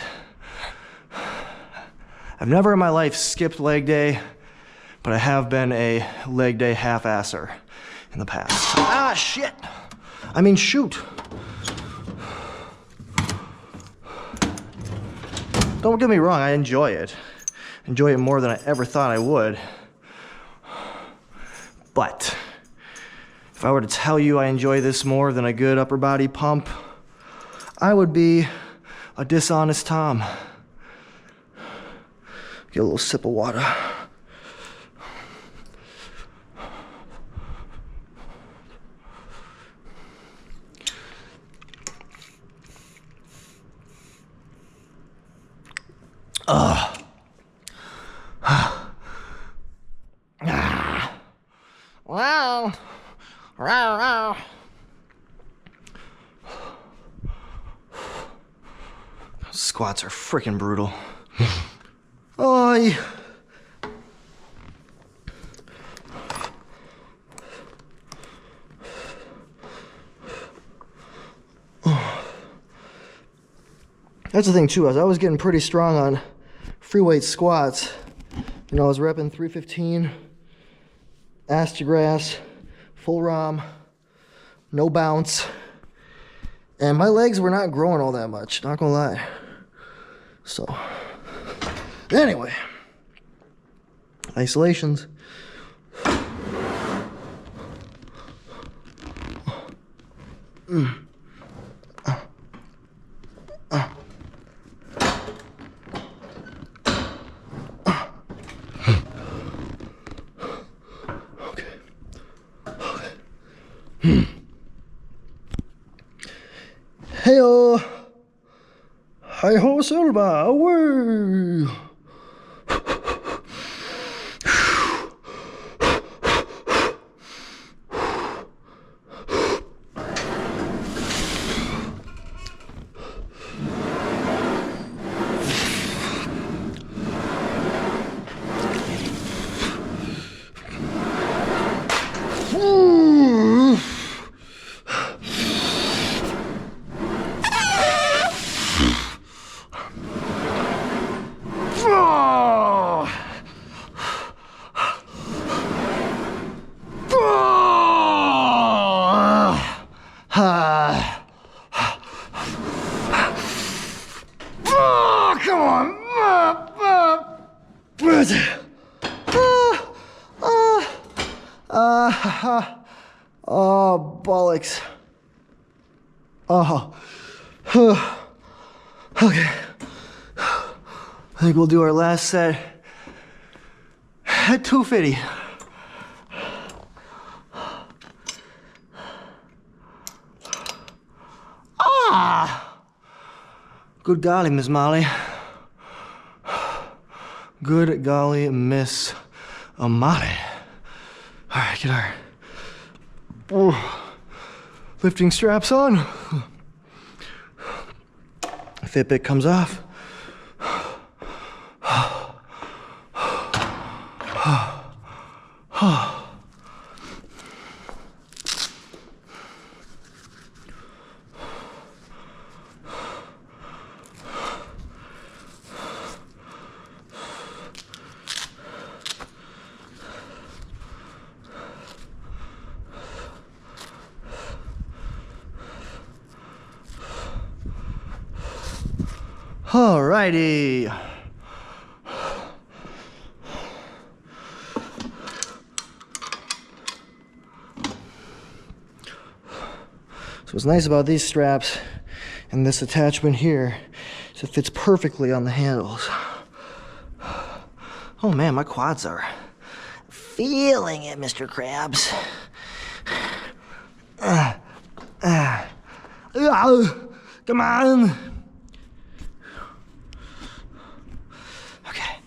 I've never in my life skipped leg day, but I have been a leg day half-asser in the past. Ah, shit! I mean, shoot! Don't get me wrong, I enjoy it. Enjoy it more than I ever thought I would. But if I were to tell you I enjoy this more than a good upper body pump, I would be a dishonest Tom. Get a little sip of water. Wow. Wow. Squats are freaking brutal. Oi. That's the thing too, as I was getting pretty strong on free weight squats. You know, I was repping 315, ass to grass, full ROM, no bounce. And my legs were not growing all that much, not gonna lie. So, anyway, isolations. Heyo, hi ho Silva, away. Come on. Oh, bollocks. Oh. Okay. I think we'll do our last set at 250. Good golly, Miss Molly. Good golly, Miss Molly. All right, get our lifting straps on. Fitbit comes off. Alrighty. So what's nice about these straps and this attachment here is it fits perfectly on the handles. Oh man, my quads are feeling it, Mr. Krabs. Come on. Okay.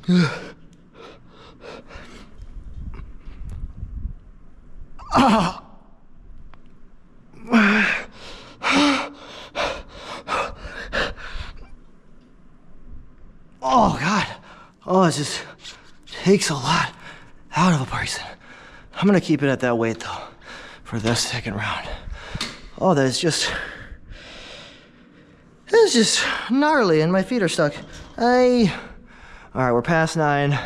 Okay. Oh God. Oh, it just takes a lot out of a person. I'm gonna keep it at that weight though for this second round. Oh, it's just gnarly and my feet are stuck. All right, we're past 9.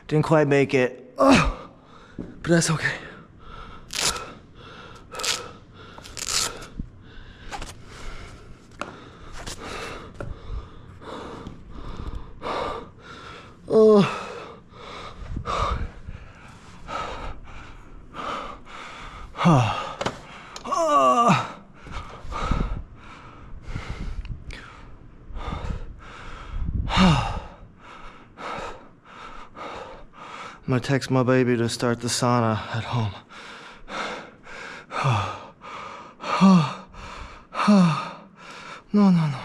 Didn't quite make it. Oh, but that's okay. Oh. I'm gonna text my baby to start the sauna at home. No, no, no.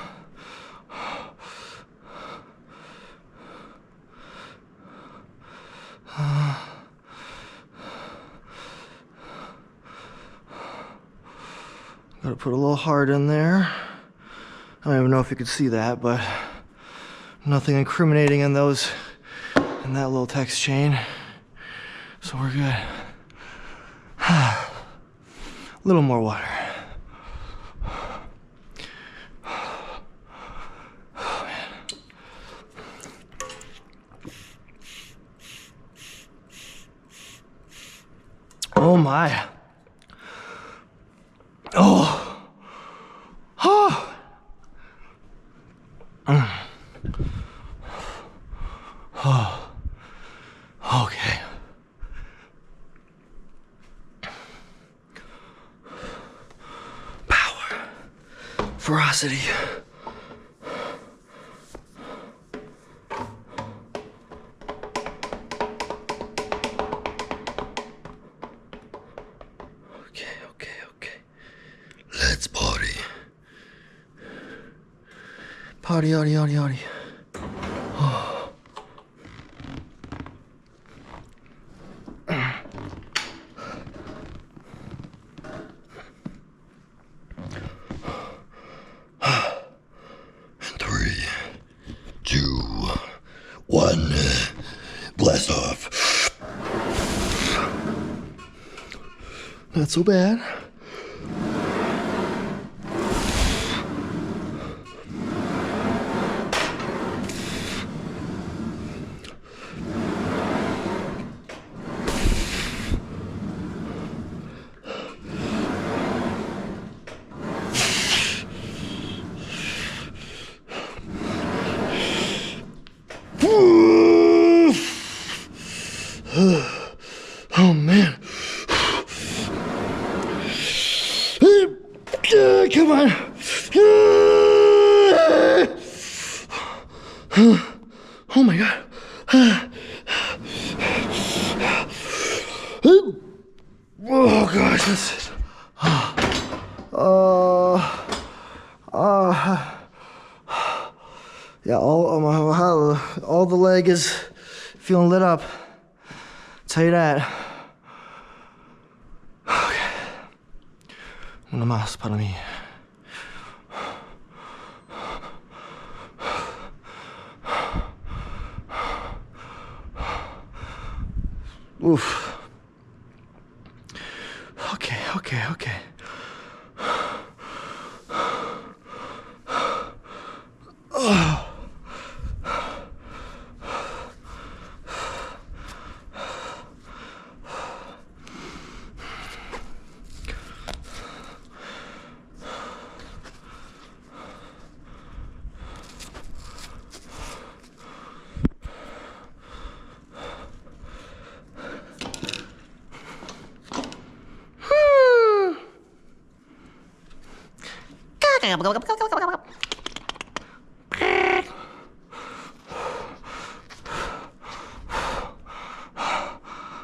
Gotta put a little heart in there. I don't even know if you could see that, but nothing incriminating in those, in that little text chain. So we're good. A little more water. Oh, man. Oh my. Oh. Oh. Oh. Okay. Power. Ferocity. Okay. Let's party. Party. Oh. And 3, 2, 1, blast off. Not so bad. Oh man. Come on. Oh my God. Oh gosh, this. Yeah, all the leg is feeling lit up. Tell you that. Okay. Una más para mí. Oof. Okay. Oh.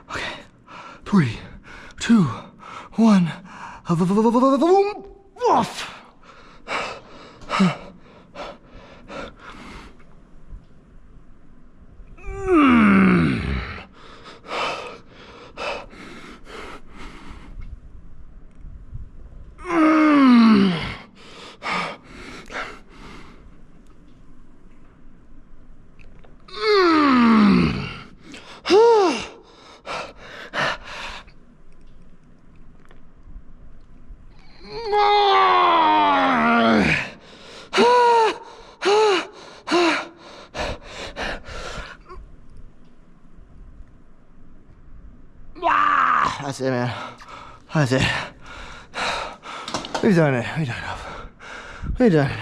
Okay, 3, 2, 1. Off. That's it, man. That's it. We've done it. We've done enough. We've done it.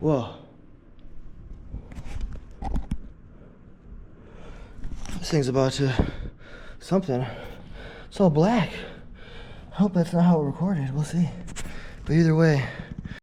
Whoa. This thing's about to something. It's all black. I hope that's not how it recorded. We'll see. But either way,